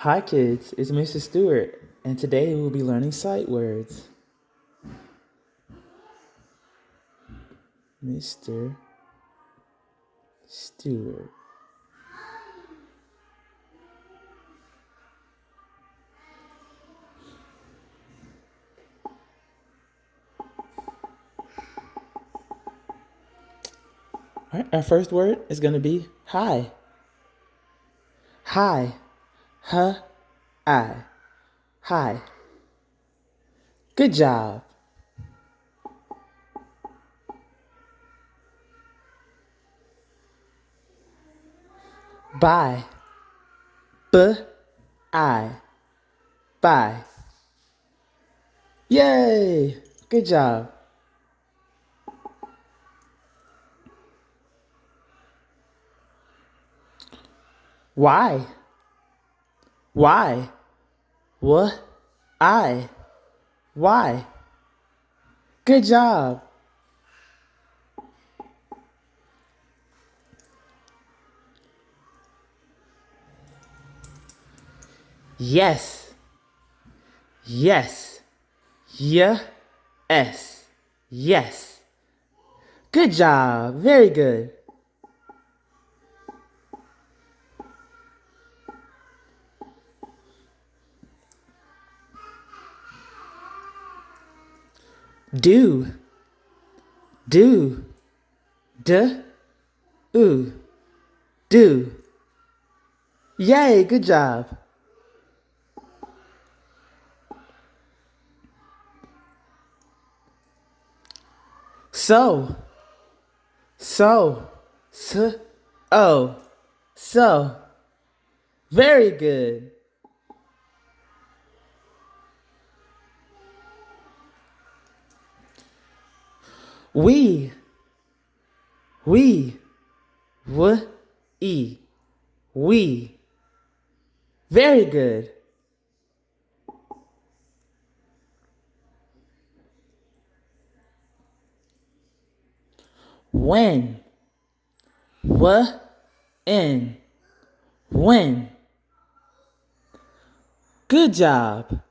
Hi kids, it's Mr. Stewart, and today we'll be learning sight words. Mr. Stewart. All right, our first word is going to be hi. Hi. I. Hi. Good job. Bye. B-I. Bye. Yay! Good job. Why? Why? What? I. Why? Good job. Yes. Yes. Yes. Yes. Good job. Very good. Do. Do. Ooh. Do. Yay, good job. So. So. Oh. So. Very good. We. We. W-E. We. Very good. When. W-N. When. Good job.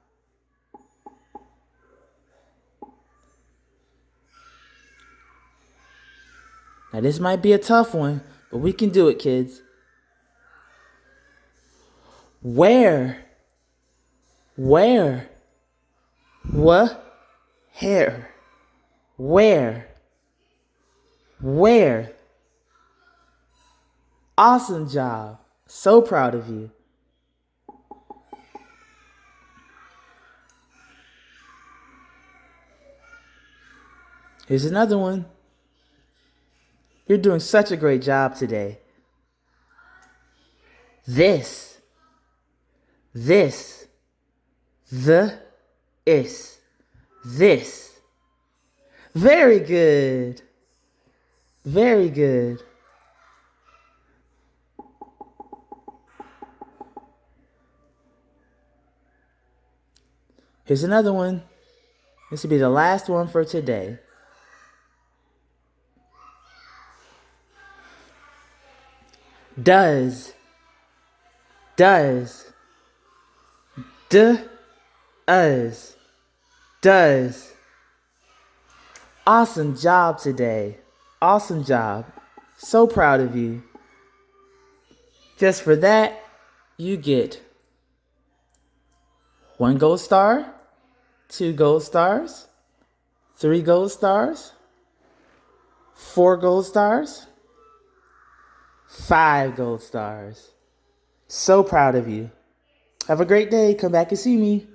Now this might be a tough one, but we can do it, kids. Where? Where? What? Hair. Where? Where? Awesome job. So proud of you. Here's another one. You're doing such a great job today. This. This. The. Is. This. Very good. Very good. Here's another one. This will be the last one for today. Does. Does. Does. Does. Awesome job today. Awesome job. So proud of you. Just for that, you get 1 gold star, 2 gold stars, 3 gold stars, 4 gold stars, 5 gold stars. So proud of you. Have a great day. Come back and see me.